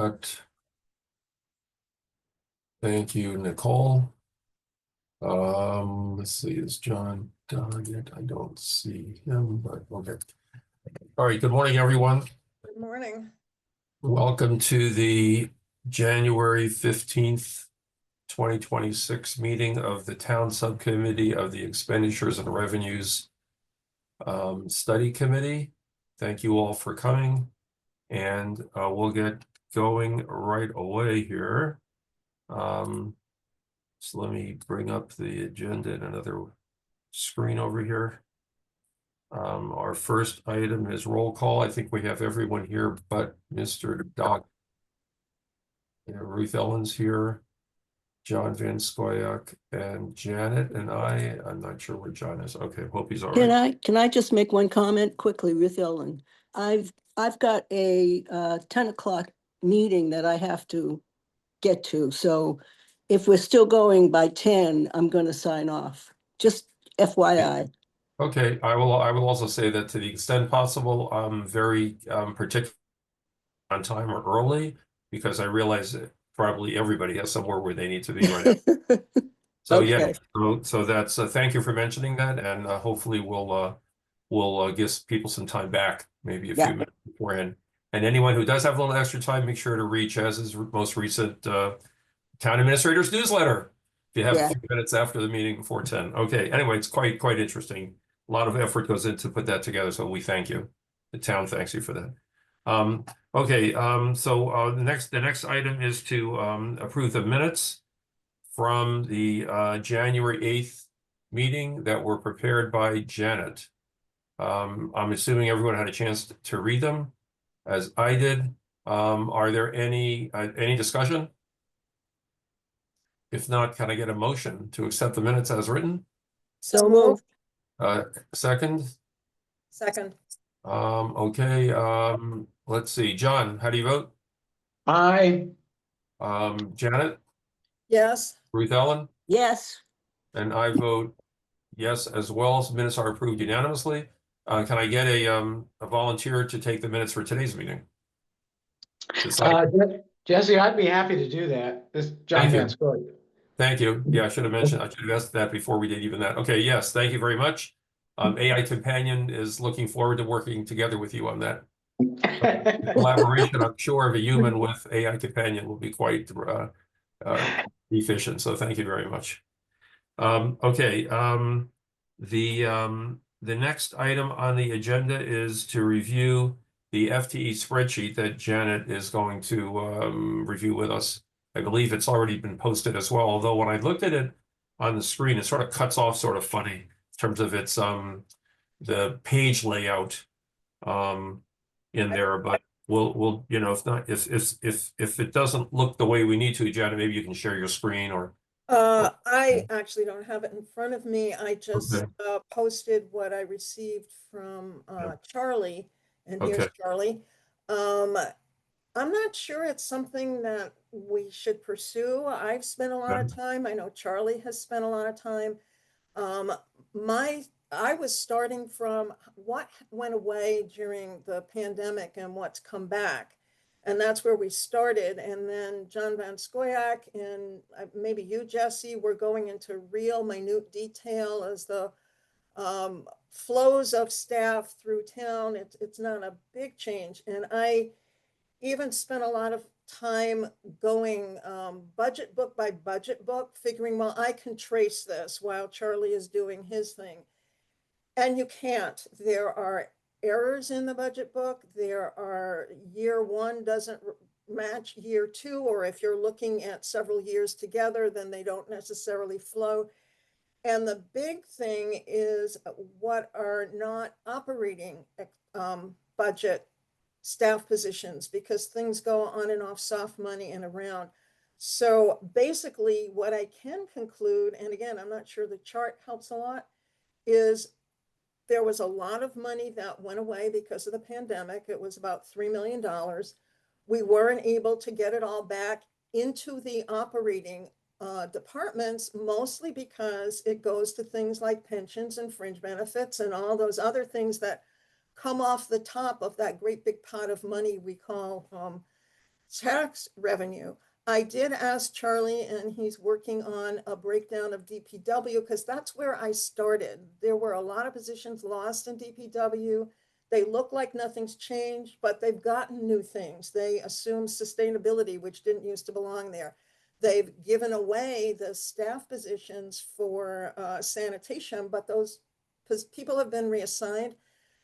Correct. Thank you, Nicole. Let's see, is John done yet? I don't see him, but okay. All right, good morning, everyone. Good morning. Welcome to the January 15th, 2026 meeting of the Town Subcommittee of the Expenditures and Revenues Study Committee. Thank you all for coming, and we'll get going right away here. So let me bring up the agenda in another screen over here. Our first item is roll call. I think we have everyone here but Mr. Doc. Ruth Ellen's here, John Van Scoyoc, and Janet and I'm not sure where John is. Okay, hope he's all right. Can I just make one comment quickly, Ruth Ellen? I've got a 10 o'clock meeting that I have to get to. So if we're still going by 10, I'm going to sign off. Just FYI. Okay, I will also say that to the extent possible, I'm very particular on time or early, because I realize that probably everybody has somewhere where they need to be right now. So Okay. yeah, so that's thank you for mentioning that, and hopefully we'll give people some time back, maybe a few minutes beforehand. And anyone who does have a little extra time, make sure to read Chaz's most recent Town Administrator's newsletter if you have a few minutes after the meeting before 10. Okay, anyway, it's quite interesting. A lot of effort goes into put that together, so we thank you. The town thanks you for that. Okay, so the next item is to approve the minutes from the January 8th meeting that were prepared by Janet. I'm assuming everyone had a chance to read them, as I did. Are there any discussion? If not, can I get a motion to accept the minutes as written? So moved. Second? Second. Okay, let's see. John, how do you vote? Aye. Janet? Yes. Ruth Ellen? Yes. And I vote yes as well. So minutes are approved unanimously. Can I get a volunteer to take the minutes for today's meeting? Jesse, I'd be happy to do that. This is John Van Scoyoc. Thank you. Yeah, I should have asked that before we did even that. Okay, yes, thank you very much. AI Companion is looking forward to working together with you on that. Collaboration, I'm sure, of a human with AI Companion will be quite efficient. So thank you very much. Okay, the next item on the agenda is to review the FTE spreadsheet that Janet is going to review with us. I believe it's already been posted as well, although when I looked at it on the screen, it sort of cuts off sort of funny in terms of its the page layout in there. But we'll you know, if not, if it doesn't look the way we need to, Janet, maybe you can share your screen or I actually don't have it in front of me. I just posted what I received from Charlie, and here's Charlie. I'm not sure it's something that we should pursue. I've spent a lot of time. I know Charlie has spent a lot of time. I was starting from what went away during the pandemic and what's come back. And that's where we started. And then John Van Scoyoc and maybe you, Jesse, were going into real minute detail as the flows of staff through town. It's not a big change. And I even spent a lot of time going budget book by budget book, figuring, well, I can trace this while Charlie is doing his thing. And you can't. There are errors in the budget book. There are year one doesn't match year two, or if you're looking at several years together, then they don't necessarily flow. And the big thing is what are not operating budget staff positions, because things go on and off soft money and around. So basically what I can conclude, and again, I'm not sure the chart helps a lot, is there was a lot of money that went away because of the pandemic. It was about $3 million. We weren't able to get it all back into the operating departments, mostly because it goes to things like pensions and fringe benefits and all those other things that come off the top of that great big pot of money we call tax revenue. I did ask Charlie, and he's working on a breakdown of DPW because that's where I started. There were a lot of positions lost in DPW. They look like nothing's changed, but they've gotten new things. They assume sustainability, which didn't used to belong there. They've given away the staff positions for sanitation, but those people have been reassigned.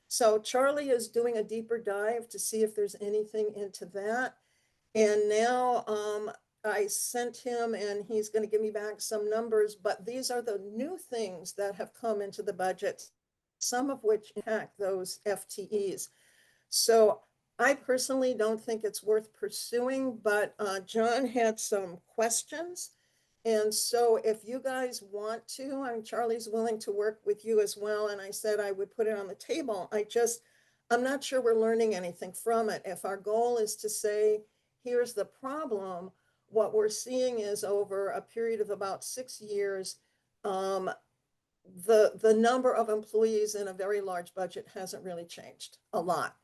So Charlie is doing a deeper dive to see if there's anything into that. And now I sent him and he's going to give me back some numbers, but these are the new things that have come into the budget, some of which impact those FTEs. So I personally don't think it's worth pursuing, but John had some questions. And so if you guys want to, Charlie's willing to work with you as well. And I said I would put it on the table. I'm not sure we're learning anything from it. If our goal is to say, here's the problem, what we're seeing is over a period of about 6 years, the number of employees in a very large budget hasn't really changed a lot.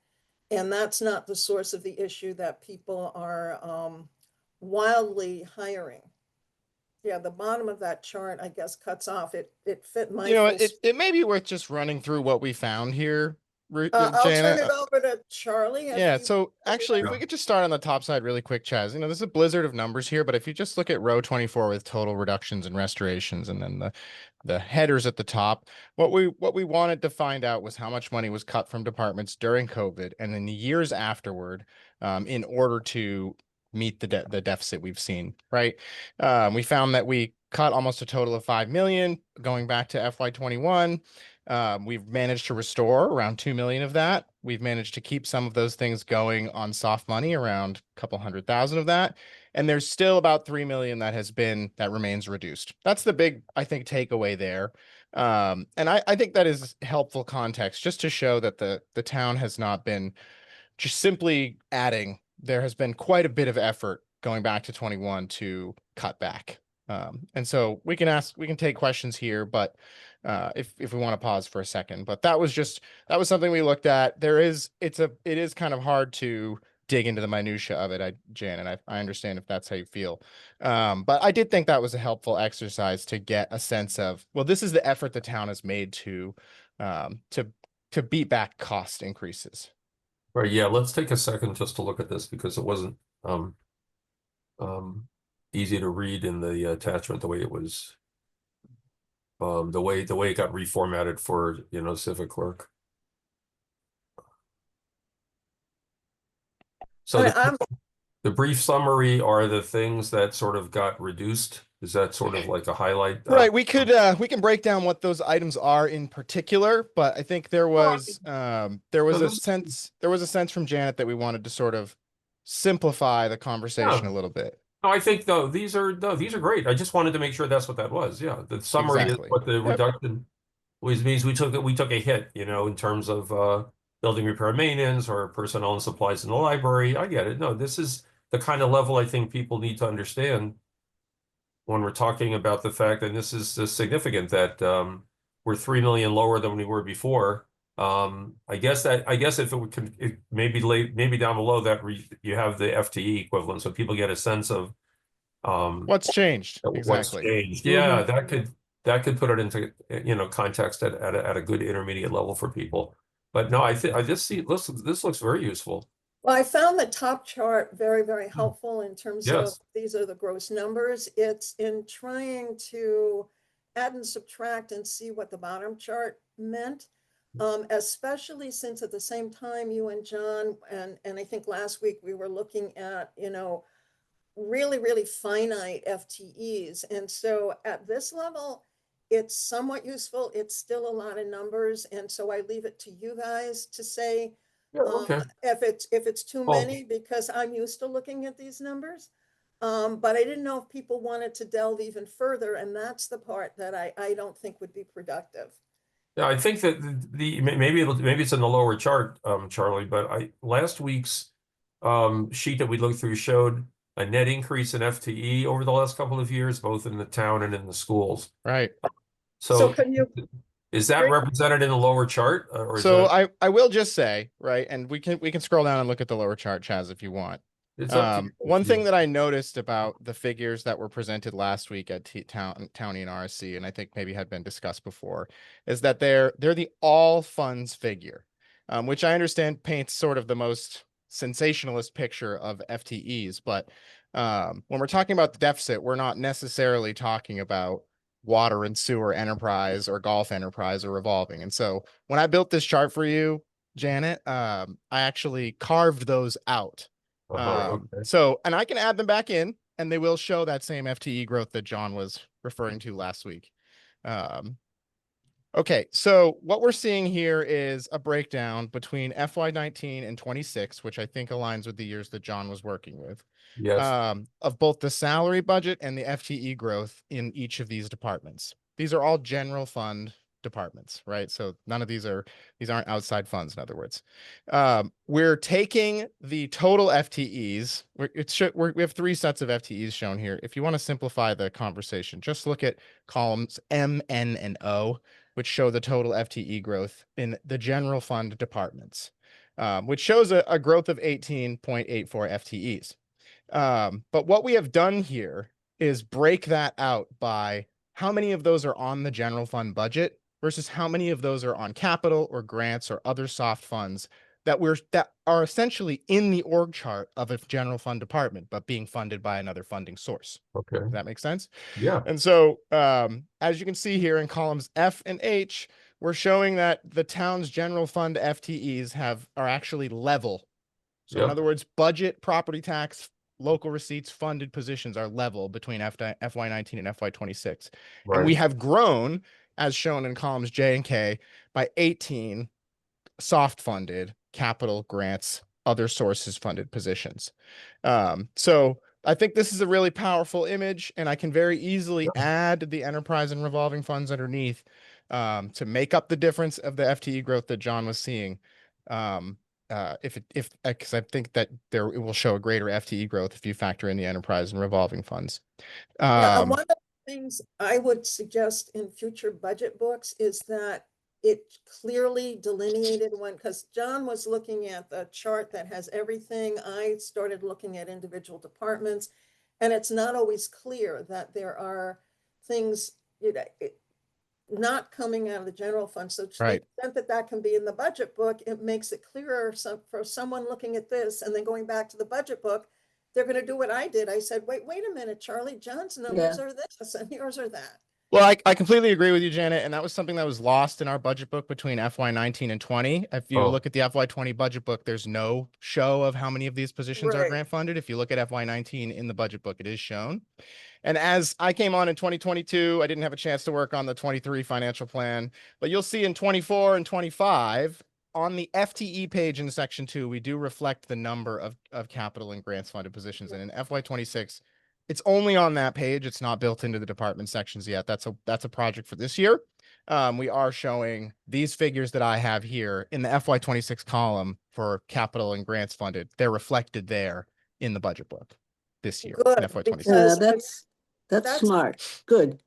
And that's not the source of the issue that people are wildly hiring. Yeah, the bottom of that chart, I guess, cuts off. It fit my. You know, it may be worth just running through what we found here, I'll turn Janet. it over to Charlie. Yeah, so actually, if Yeah. we could just start on the top side really quick, Chaz. You know, there's a blizzard of numbers here, but if you just look at row 24 with total reductions and restorations, and then the headers at the top, what we wanted to find out was how much money was cut from departments during COVID and in the years afterward, in order to meet the deficit we've seen, right? We found that we cut almost a total of 5 million going back to FY21. We've managed to restore around 2 million of that. We've managed to keep some of those things going on soft money, around a couple 100,000 of that. And there's still about 3 million that remains reduced. That's the big, I think, takeaway there. And I think that is helpful context just to show that the town has not been just simply adding. There has been quite a bit of effort going back to 21 to cut back. And so we can take questions here, but if we want to pause for a second, but that was something we looked at. It is kind of hard to dig into the minutia of it, Jan, and I understand if that's how you feel. But I did think that was a helpful exercise to get a sense of, well, this is the effort the town has made to beat back cost increases. Right, yeah, let's take a second just to look at this because it wasn't easy to read in the attachment the way it was the way it got reformatted for, you know, civic clerk. So the brief summary are the things that sort of got reduced. Is that sort of like a highlight? Right. We can break down what those items are in particular, but I think there was a sense from Janet that we wanted to sort of simplify the conversation a little bit. No, I think though these are great. I just wanted to make sure that's what that was. Yeah, the summary Exactly. is what the reduction was, means we took a hit, you know, in terms of building repair and maintenance or personnel and supplies in the library. I get it. No, this is the kind of level I think people need to understand when we're talking about the fact, and this is significant, that we're 3 million lower than we were before. I guess if it maybe down below that you have the FTE equivalent, so people get a sense of what's changed. What's changed. Yeah, that could put it into, you know, context at a good intermediate level for people. But no, this looks very useful. Well, I found the top chart very, very helpful in terms of these are the gross numbers. It's in trying to add and subtract and see what the bottom chart meant, especially since at the same time you and John, and I think last week we were looking at, you know, really, really finite FTEs. And so at this level, it's somewhat useful. It's still a lot of numbers. And so I leave it to you guys to say, if it's too many, because I'm used to looking at these numbers. But I didn't know if people wanted to delve even further, and that's the part that I don't think would be productive. Yeah, I think that maybe it's in the lower chart, Charlie, but last week's sheet that we looked through showed a net increase in FTE over the last couple of years, both in the town and in the schools. Right. So can you? Is that represented in the lower chart? I will just say, right, and we can scroll down and look at the lower chart, Chaz, if you want. It's up to you. One thing that I noticed about the figures that were presented last week at Townie and RSC, and I think maybe had been discussed before, is that they're the all funds figure, which I understand paints sort of the most sensationalist picture of FTEs. But when we're talking about the deficit, we're not necessarily talking about water and sewer enterprise or golf enterprise or revolving. And so when I built this chart for you, Janet, I actually carved those out. Okay. So, and I can add them back in and they will show that same FTE growth that John was referring to last week. Okay, so what we're seeing here is a breakdown between FY19 and 26, which I think aligns with the years that John was working with, Yes. of both the salary budget and the FTE growth in each of these departments. These are all general fund departments, right? So none of these aren't outside funds, in other words. We're taking the total FTEs. We have 3 sets of FTEs shown here. If you want to simplify the conversation, just look at columns M, N, and O, which show the total FTE growth in the general fund departments, which shows a growth of 18.84 FTEs. But what we have done here is break that out by how many of those are on the general fund budget versus how many of those are on capital or grants or other soft funds that are essentially in the org chart of a general fund department, but being funded by another funding source. Okay. Does that make sense? Yeah. And so, as you can see here in columns F and H, we're showing that the town's general fund FTEs are actually level. So in other words, budget, property tax, local receipts, funded positions are level between FY19 and FY26. Right. And we have grown, as shown in columns J and K, by 18 soft funded capital grants, other sources funded positions. So I think this is a really powerful image, and I can very easily add the enterprise and revolving funds underneath to make up the difference of the FTE growth that John was seeing. Because I think that it will show a greater FTE growth if you factor in the enterprise and revolving funds. Yeah, and one of the things I would suggest in future budget books is that it clearly delineated because John was looking at the chart that has everything. I started looking at individual departments, and it's not always clear that there are things, not coming out of the general fund. So to the extent that can be in the budget book, it makes it clearer for someone looking at this and then going back to the budget book, they're going to do what I did. I said, wait a minute, Charlie, John's numbers are this and yours are that. Well, I completely agree with you, Janet, and that was something that was lost in our budget book between FY19 and 20. If you look at the FY20 budget book, there's no show of how many of these positions are grant funded. If you look at FY19 in the budget book, it is shown. And as I came on in 2022, I didn't have a chance to work on the 23 financial plan, but you'll see in 24 and 25 on the FTE page in section 2, we do reflect the number of capital and grants funded positions. And in FY26, it's only on that page. It's not built into the department sections yet. That's a project for this year. We are showing these figures that I have here in the FY26 column for capital and grants funded. They're reflected there in the budget book this year. Good, in FY26. because That's smart. Good.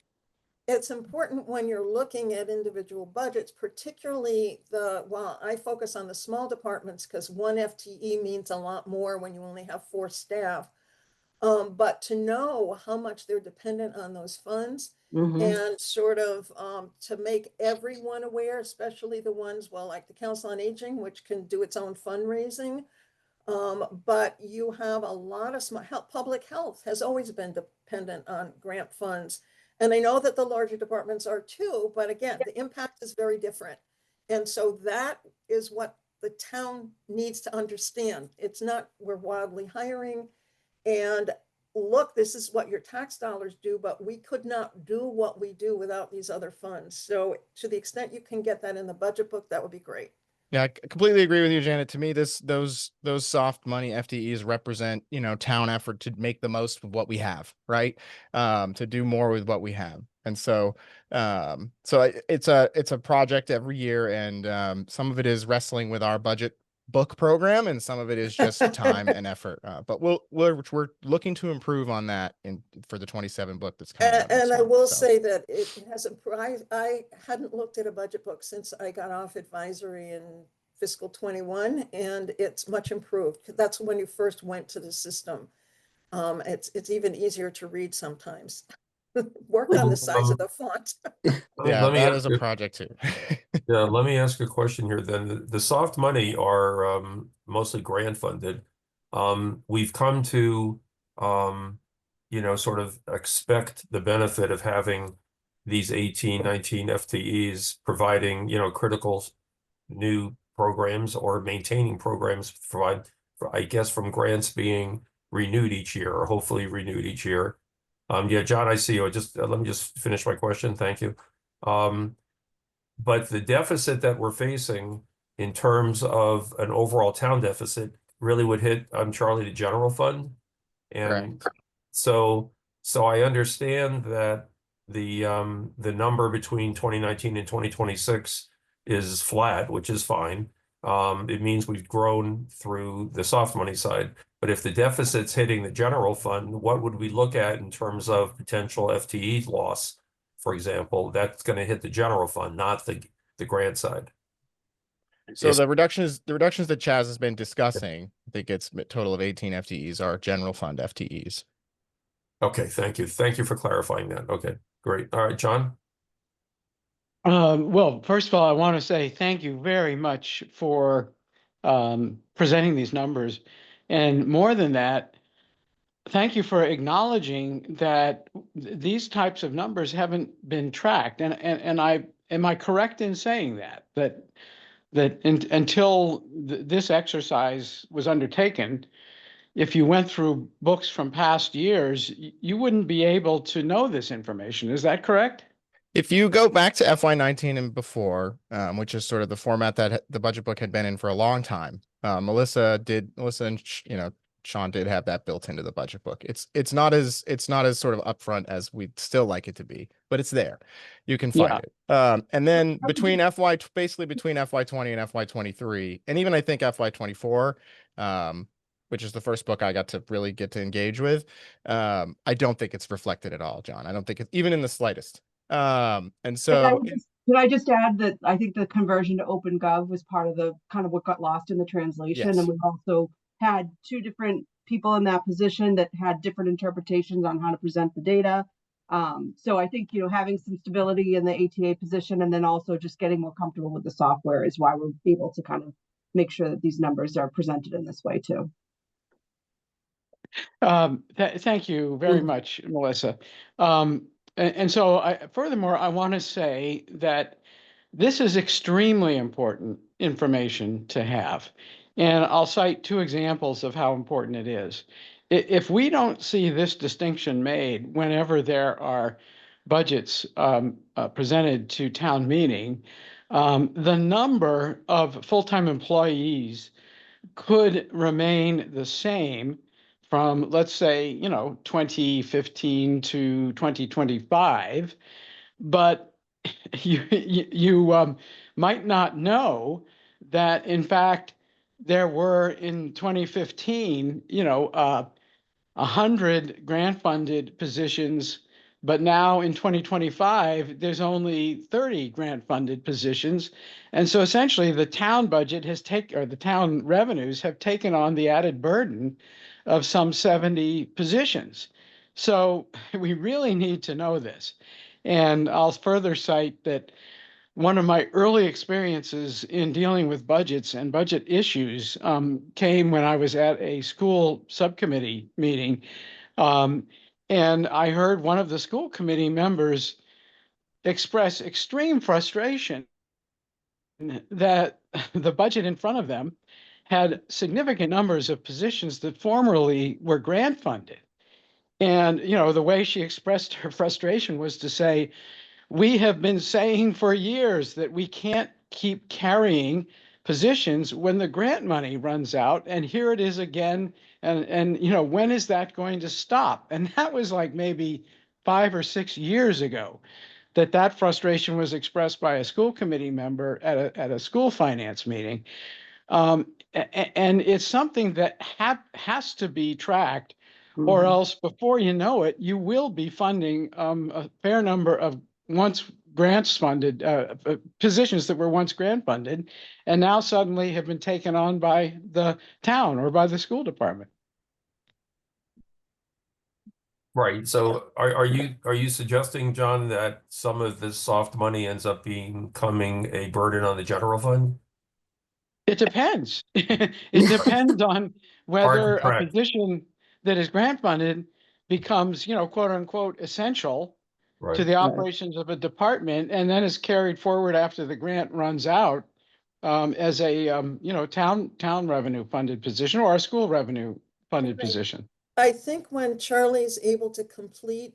It's important when you're looking at individual budgets, particularly I focus on the small departments because 1 FTE means a lot more when you only have 4 staff. But to know how much they're dependent on those funds and sort of to make everyone aware, especially the ones, like the Council on Aging, which can do its own fundraising. But you have a lot of public health has always been dependent on grant funds. And I know that the larger departments are too, but again, the impact is very different. And so that is what the town needs to understand. It's not we're wildly hiring. And look, this is what your tax dollars do, but we could not do what we do without these other funds. So to the extent you can get that in the budget book, that would be great. Yeah, I completely agree with you, Janet. To me, those soft money FTEs represent, town effort to make the most of what we have, right? To do more with what we have. And so, it's a project every year, and some of it is wrestling with our budget book program, and some of it is just time and effort. But we're looking to improve on that for the 27 book that's coming out. And I will say that it has I hadn't looked at a budget book since I got off advisory in fiscal 21, and it's much improved. That's when you first went to the system. It's even easier to read sometimes. Work on the size of the font. Yeah, Let me that ask is a you, project too. yeah, let me ask a question here then. The soft money are mostly grant funded. We've come to sort of expect the benefit of having these 18, 19 FTEs providing, critical new programs or maintaining programs provide, I guess, from grants being renewed each year or hopefully renewed each year. Yeah, John, I see you. Just let me just finish my question. Thank you. But the deficit that we're facing in terms of an overall town deficit really would hit, Charlie, the general fund. And Correct. so I understand that the number between 2019 and 2026 is flat, which is fine. It means we've grown through the soft money side. But if the deficit's hitting the general fund, what would we look at in terms of potential FTE loss? For example, that's going to hit the general fund, not the grant side. So Yes. the reductions that Chaz has been discussing, I think it's a total of 18 FTEs are general fund FTEs. Okay, thank you. Thank you for clarifying that. Okay, great. All right, John. Well, first of all, I want to say thank you very much for presenting these numbers. And more than that, thank you for acknowledging that these types of numbers haven't been tracked. And am I correct in saying that until this exercise was undertaken, if you went through books from past years, you wouldn't be able to know this information. Is that correct? If you go back to FY19 and before, which is sort of the format that the budget book had been in for a long time, Melissa and Sean did have that built into the budget book. It's not as sort of upfront as we'd still like it to be, but it's there. You can find it. And then between FY20 and FY23, and even I think FY24, which is the first book I got to really get to engage with, I don't think it's reflected at all, John. I don't think it's even in the slightest. And so Could I just add that I think the conversion to OpenGov was part of the kind of what got lost in the translation. Yes. And we also had two different people in that position that had different interpretations on how to present the data. So I think, having some stability in the ATA position and then also just getting more comfortable with the software is why we're able to kind of make sure that these numbers are presented in this way too. Thank you very much, Melissa. And so furthermore, I want to say that this is extremely important information to have. And I'll cite two examples of how important it is. If we don't see this distinction made whenever there are budgets presented to town meeting, the number of full-time employees could remain the same from, let's say, 2015 to 2025, but you might not know that, in fact, there were in 2015, 100 grant-funded positions, but now in 2025, there's only 30 grant-funded positions. And so essentially the town budget the town revenues have taken on the added burden of some 70 positions. So we really need to know this. And I'll further cite that one of my early experiences in dealing with budgets and budget issues came when I was at a school subcommittee meeting. And I heard one of the school committee members express extreme frustration that the budget in front of them had significant numbers of positions that formerly were grant funded. And, the way she expressed her frustration was to say, we have been saying for years that we can't keep carrying positions when the grant money runs out, and here it is again. And when is that going to stop? And that was like maybe 5 or 6 years ago that frustration was expressed by a school committee member at a school finance meeting. And it's something that has to be tracked, or else before you know it, you will be funding a fair number of, once grants funded, positions that were once grant funded, and now suddenly have been taken on by the town or by the school department. Right. So are you suggesting, John, that some of this soft money ends up becoming a burden on the general fund? It depends. It depends on Hard whether to a track. position that is grant funded becomes, quote unquote, essential to Right. the operations of a department and then is carried forward after the grant runs out as a, town revenue funded position or a school revenue funded Right. position. I think when Charlie's able to complete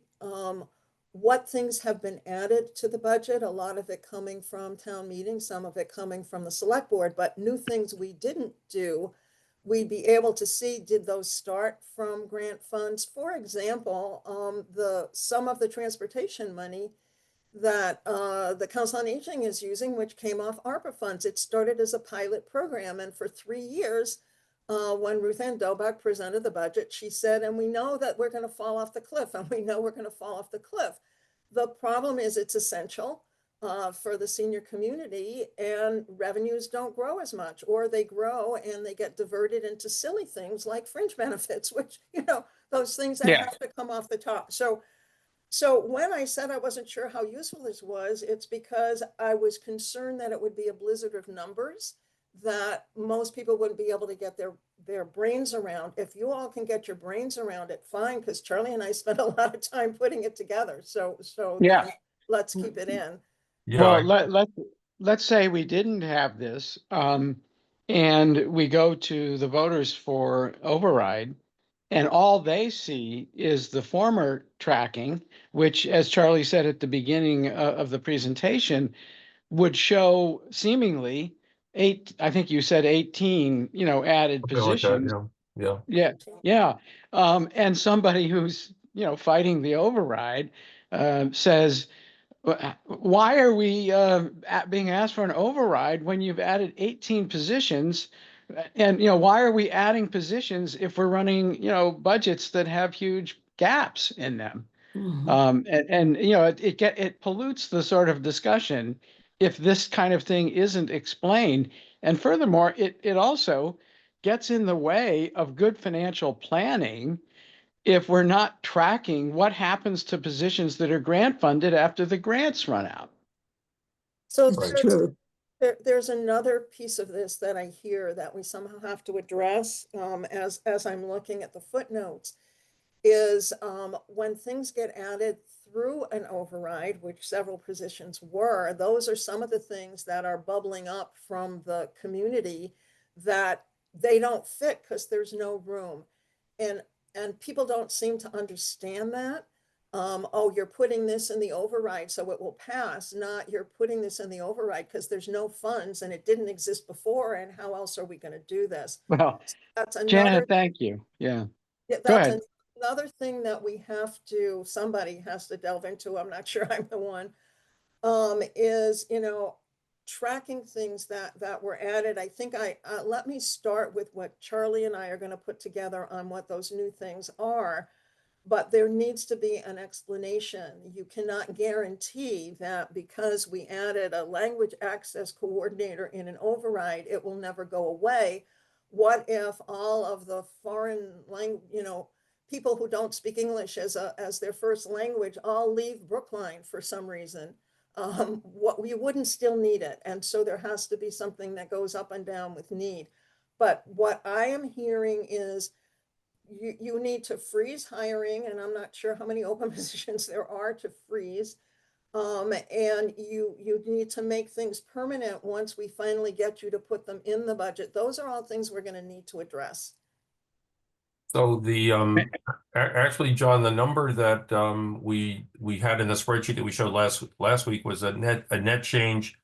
what things have been added to the budget, a lot of it coming from town meetings, some of it coming from the select board, but new things we didn't do, we'd be able to see, did those start from grant funds? For example, some of the transportation money that the Council on Aging is using, which came off ARPA funds. It started as a pilot program, and for 3 years, when Ruth Ann Dobak presented the budget, she said, and we know that we're going to fall off the cliff, and we know we're going to fall off the cliff. The problem is it's essential for the senior community, and revenues don't grow as much, or they grow and they get diverted into silly things like fringe benefits, which, those things that Yeah. have to come off the top. So when I said I wasn't sure how useful this was, it's because I was concerned that it would be a blizzard of numbers that most people wouldn't be able to get their brains around. If you all can get your brains around it, fine, because Charlie and I spent a lot of time putting it together. So Yeah. then let's keep it in. Yeah. Well, let's say we didn't have this, and we go to the voters for override, and all they see is the former tracking, which, as Charlie said at the beginning of the presentation, would show seemingly I think you said 18, added Something like that, positions. yeah. Yeah, yeah. And somebody who's, fighting the override, says, why are we being asked for an override when you've added 18 positions? And, why are we adding positions if we're running, budgets that have huge gaps in them? Mhm. It pollutes the sort of discussion if this kind of thing isn't explained. And furthermore, it also gets in the way of good financial planning if we're not tracking what happens to positions that are grant funded after the grants run out. So It's Right. true. there's another piece of this that I hear that we somehow have to address as I'm looking at the footnotes is when things get added through an override, which several positions were, those are some of the things that are bubbling up from the community that they don't fit because there's no room. And people don't seem to understand that. Oh, you're putting this in the override so it will pass, not you're putting this in the override because there's no funds and it didn't exist before, and how else are we going to do this? Well, That's another. Janet, thank you. Yeah. Yeah, Go that's ahead. another thing that somebody has to delve into. I'm not sure I'm the one. Is, tracking things that were added. I think let me start with what Charlie and I are going to put together on what those new things are. But there needs to be an explanation. You cannot guarantee that because we added a language access coordinator in an override, it will never go away. What if all of the foreign language, people who don't speak English as their first language all leave Brookline for some reason? What we wouldn't still need it. And so there has to be something that goes up and down with need. But what I am hearing is you need to freeze hiring, and I'm not sure how many open positions there are to freeze. And you need to make things permanent once we finally get you to put them in the budget. Those are all things we're going to need to address. So actually, John, the number that we had in the spreadsheet that we showed last week was a net change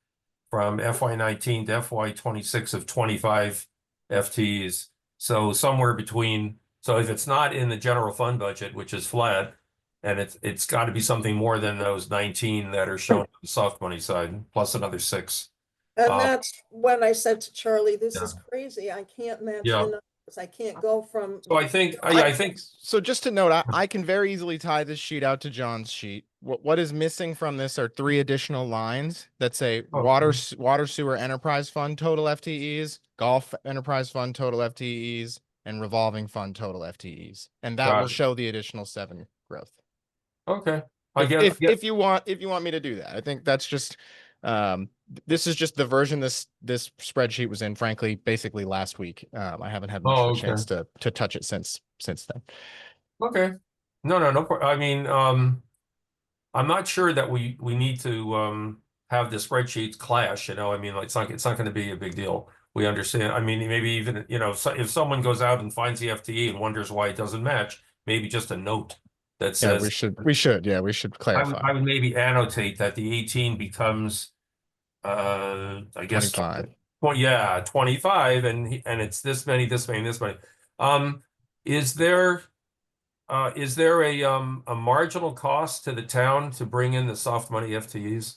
from FY19 to FY26 of 25 FTEs. So somewhere between, so if it's not in the general fund budget, which is flat, and it's got to be something more than those 19 that are shown on the soft money side, plus another 6. And that's when I said to Charlie, this Yeah. is crazy. I can't match Yeah. the numbers 'Cause I can't go from. So I think, yeah, I think, So just to note, I can very easily tie this sheet out to John's sheet. What is missing from this are 3 additional lines that say Oh, water sewer enterprise fund total FTEs, golf enterprise fund total FTEs, and revolving fund total FTEs. And that got will it. show the additional 7 growth. Okay. I If, get, if, yeah, if you want me to do that, I think that's just, this is just the version this spreadsheet was in, frankly, basically last week. I haven't had much of a chance to touch it since then. okay. No. I mean, I'm not sure that we need to have the spreadsheets clash, you know. I mean, like it's not going to be a big deal. We understand. I mean, maybe even, you know, so if someone goes out and finds the FTE and wonders why it doesn't match, maybe just a note that Yeah, says, we should clarify. I would maybe annotate that the 18 becomes I guess 25. well, yeah, 25, and it's this many, this many, this many. Um, is there a marginal cost to the town to bring in the soft money FTEs?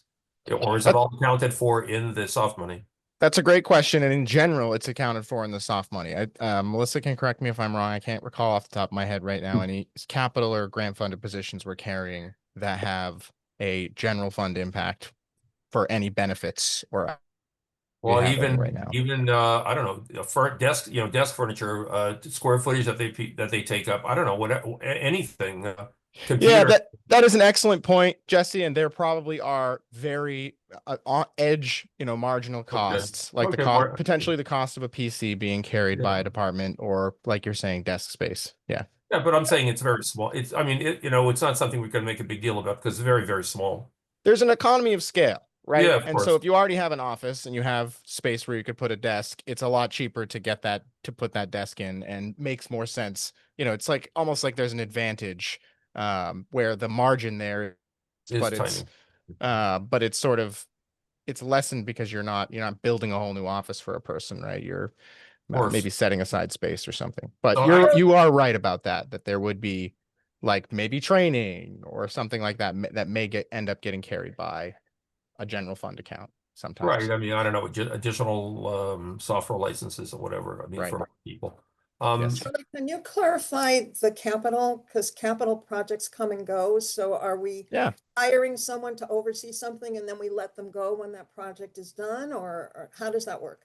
Or is it all accounted for in the soft money? That's a great question, and in general, it's accounted for in the soft money. Melissa can correct me if I'm wrong. I can't recall off the top of my head right now any capital or grant funded positions we're carrying that have a general fund impact for any benefits or Well, have any right now. even I don't know, desk, you know, desk furniture, square footage that they take up. I don't know, what anything. Yeah, Computer. that is an excellent point, Jesse. And there probably are very on edge, marginal costs, like the cost, potentially the cost of a PC being carried by a department, or like you're saying, desk space. Yeah. Yeah, but I'm saying it's very small. I mean, it's not something we can make a big deal about because it's very, very small. There's an economy of scale, right? Yeah, of And course. so if you already have an office and you have space where you could put a desk, it's a lot cheaper to put that desk in, and makes more sense. It's like almost like there's an advantage where the margin there, Is but tiny. it's sort of, it's lessened because you're not building a whole new office for a person, right? You're maybe setting aside space or something. But So you are right about that there would be like maybe training or something like that that may end up getting carried by a general fund account sometimes. Right. I mean, I don't know, additional software licenses or whatever. I mean, Right. for more people. Yes. Charlie, can you clarify the capital? Because capital projects come and go. So are we hiring someone to oversee something and then we let them go when that project is done, or how does that work?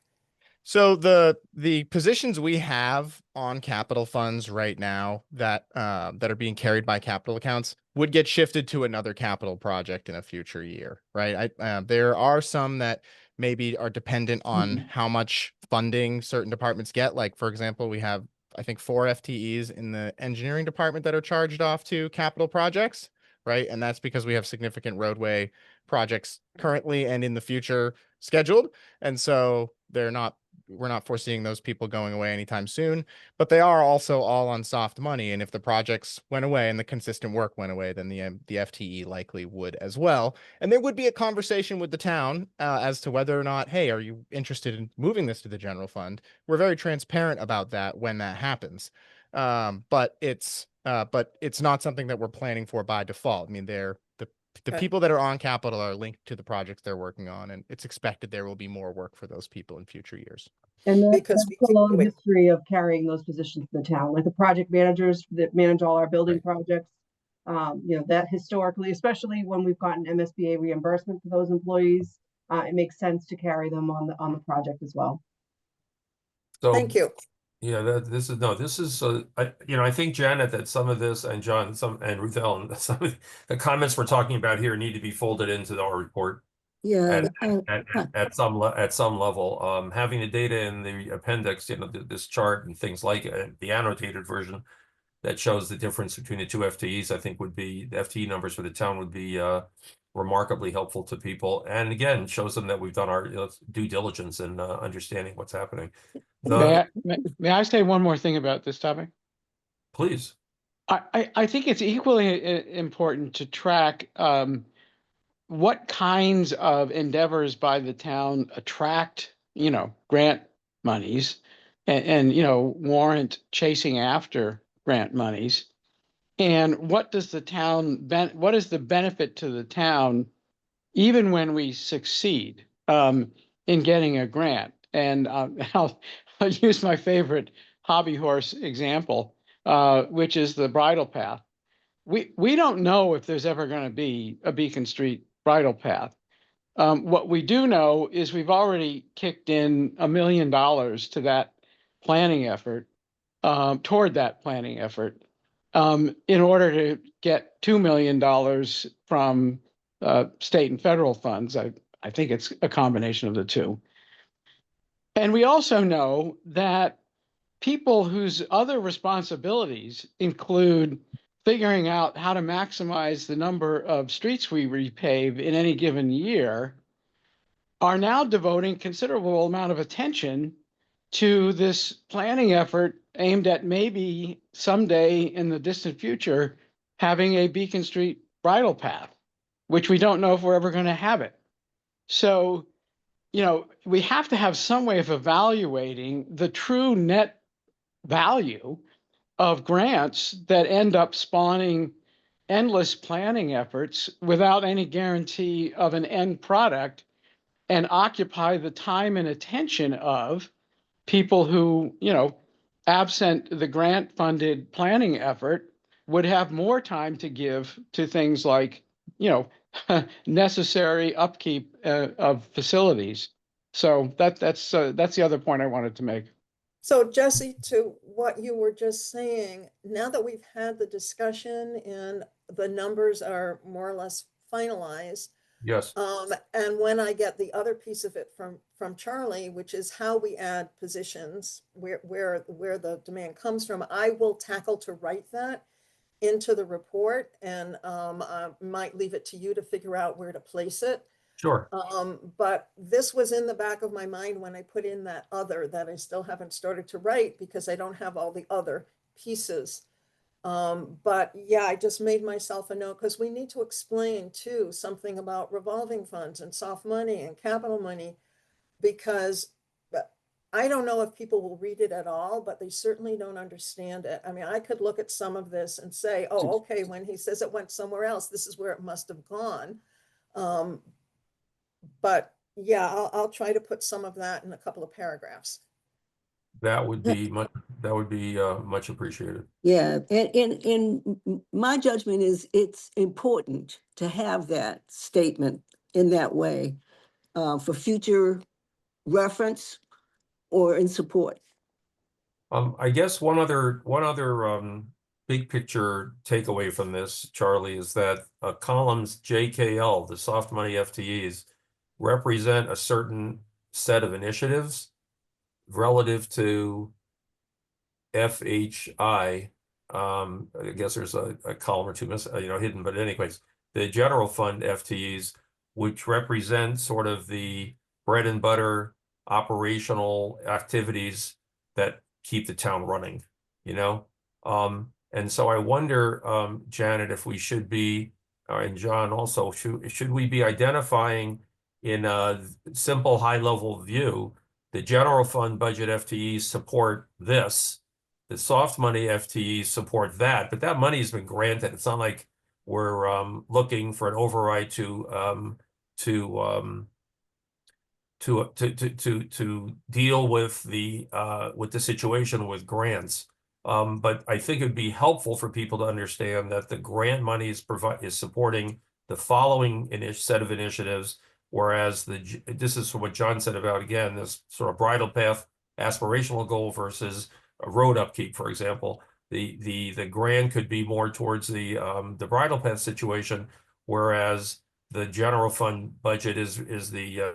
So the positions we have on capital funds right now that are being carried by capital accounts would get shifted to another capital project in a future year, right? There are some that maybe are dependent on how much funding certain departments get. Like, for example, we have, I think, 4 FTEs in the engineering department that are charged off to capital projects, right? And that's because we have significant roadway projects currently and in the future scheduled. And so we're not foreseeing those people going away anytime soon, but they are also all on soft money. And if the projects went away and the consistent work went away, then the FTE likely would as well. And there would be a conversation with the town as to whether or not, hey, are you interested in moving this to the general fund? We're very transparent about that when that happens. But it's not something that we're planning for by default. I mean, the people that are on capital are linked to the projects they're working on, and it's expected there will be more work for those people in future years. And Because that's a long history of carrying those positions in the town, like the project managers that manage all our building projects. That historically, especially when we've gotten MSBA reimbursement for those employees, it makes sense to carry them on the project as well. So thank you. Yeah, this is I think Janet, that some of this, and John, and Ruth Ellen, some of the comments we're talking about here need to be folded into our report. Yeah. At some level, having the data in the appendix, this chart and things like it, the annotated version that shows the difference between the 2 FTEs, I think the FTE numbers for the town would be remarkably helpful to people. And again, shows them that we've done our due diligence in understanding what's happening. May I say one more thing about this topic? Please. I think it's equally important to track what kinds of endeavors by the town attract, grant monies and warrant chasing after grant monies. And what is the benefit to the town, even when we succeed in getting a grant? And I'll use my favorite hobby horse example, which is the bridle path. We don't know if there's ever going to be a Beacon Street bridle path. What we do know is we've already kicked in $1 million to that planning effort, toward that planning effort, in order to get $2 million from state and federal funds. I think it's a combination of the two. And we also know that people whose other responsibilities include figuring out how to maximize the number of streets we repave in any given year are now devoting considerable amount of attention to this planning effort aimed at maybe someday in the distant future having a Beacon Street bridle path, which we don't know if we're ever going to have it. So, you know, we have to have some way of evaluating the true net value of grants that end up spawning endless planning efforts without any guarantee of an end product and occupy the time and attention of people who, you know, absent the grant funded planning effort would have more time to give to things like, you know, necessary upkeep of facilities. So that's the other point I wanted to make. So Jesse, to what you were just saying, now that we've had the discussion and the numbers are more or less finalized, Yes. and when I get the other piece of it from Charlie, which is how we add positions, where the demand comes from, I will tackle to write that into the report, and I might leave it to you to figure out where to place it. Sure. But this was in the back of my mind when I put in that other that I still haven't started to write because I don't have all the other pieces. But yeah, I just made myself a note because we need to explain too something about revolving funds and soft money and capital money, because I don't know if people will read it at all, but they certainly don't understand it. I mean, I could look at some of this and say, oh, okay, when he says it went somewhere else, this is where it must have gone. But yeah, I'll try to put some of that in a couple of paragraphs. That would be much appreciated. Yeah, and in my judgment is it's important to have that statement in that way for future reference or in support. I guess one other big picture takeaway from this, Charlie, is that columns JKL, the soft money FTEs, represent a certain set of initiatives relative to FHI. I guess there's a column or two hidden, but anyways, the general fund FTEs, which represent sort of the bread and butter operational activities that keep the town running, you know? And so I wonder, Janet, if we should be, and John also, should we be identifying in a simple high-level view, the general fund budget FTEs support this, the soft money FTEs support that, but that money has been granted. It's not like we're looking for an override to deal with the situation with grants. But I think it'd be helpful for people to understand that the grant money is supporting the following set of initiatives, whereas this is what John said about, again, this sort of bridle path aspirational goal versus a road upkeep, for example. The grant could be more towards the bridle path situation, whereas the general fund budget is the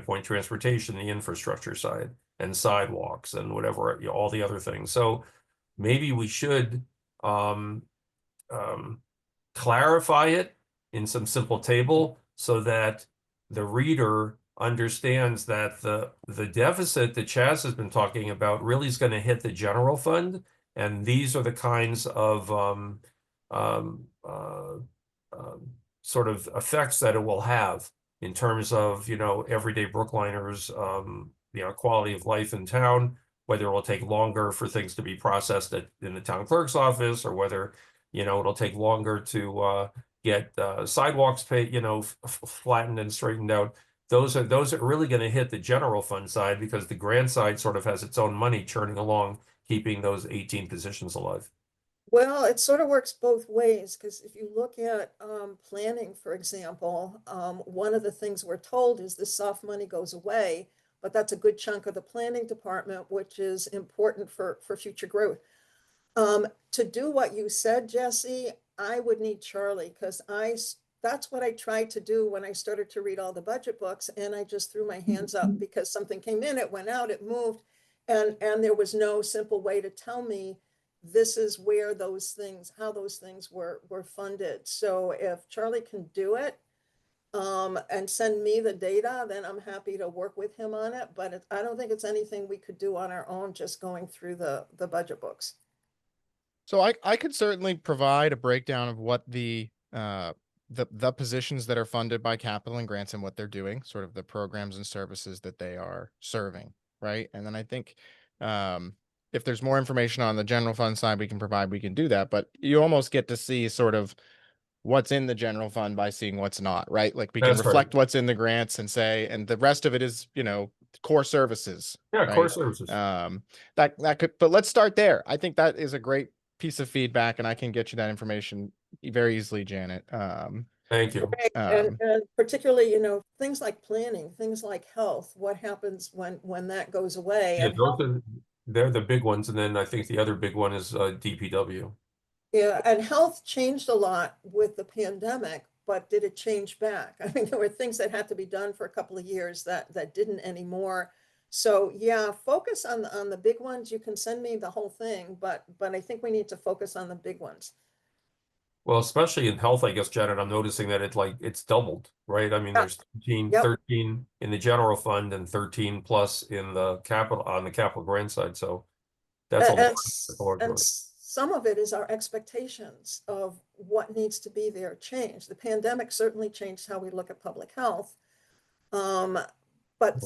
point transportation, the infrastructure side, and sidewalks and whatever, all the other things. So maybe we should clarify it in some simple table so that the reader understands that the deficit that Chaz has been talking about really is going to hit the general fund, and these are the kinds of sort of effects that it will have in terms of, everyday Brookliners, quality of life in town, whether it will take longer for things to be processed in the town clerk's office, or whether, it'll take longer to get sidewalks flattened and straightened out. those are really going to hit the general fund side because the grant side sort of has its own money churning along, keeping those 18 positions alive. Well, it sort of works both ways, because if you look at planning, for example, one of the things we're told is the soft money goes away, but that's a good chunk of the planning department, which is important for future growth. To do what you said, Jesse, I would need Charlie, because that's what I tried to do when I started to read all the budget books, and I just threw my hands up because something came in, it went out, it moved, and there was no simple way to tell me this is where those things, how those things were funded. So if Charlie can do it, and send me the data, then I'm happy to work with him on it. But I don't think it's anything we could do on our own, just going through the budget books. So I could certainly provide a breakdown of what the positions that are funded by capital and grants and what they're doing, sort of the programs and services that they are serving, right? And then I think if there's more information on the general fund side we can do that, but you almost get to see sort of what's in the general fund by seeing what's not, right? Like we can That's right. reflect what's in the grants and say, and the rest of it is, core services. Yeah, core right? services. That could, but let's start there. I think that is a great piece of feedback, and I can get you that information very easily, Janet. Thank you. Right. And particularly, things like planning, things like health, what happens when that goes away? Yeah, And they're the big ones, and then I think the other big one is DPW. yeah, and health changed a lot with the pandemic, but did it change back? I mean, there were things that had to be done for a couple of years that didn't anymore. So yeah, focus on the big ones. You can send me the whole thing, but I think we need to focus on the big ones. Well, especially in health, I guess, Janet, I'm noticing that it's doubled, right? I mean, Yeah. there's 13, Yep. 13 in the general fund and 13 plus in the capital grant side. So that's a lot. And some of it is our expectations of what needs to be there changed. The pandemic certainly changed how we look at public health. But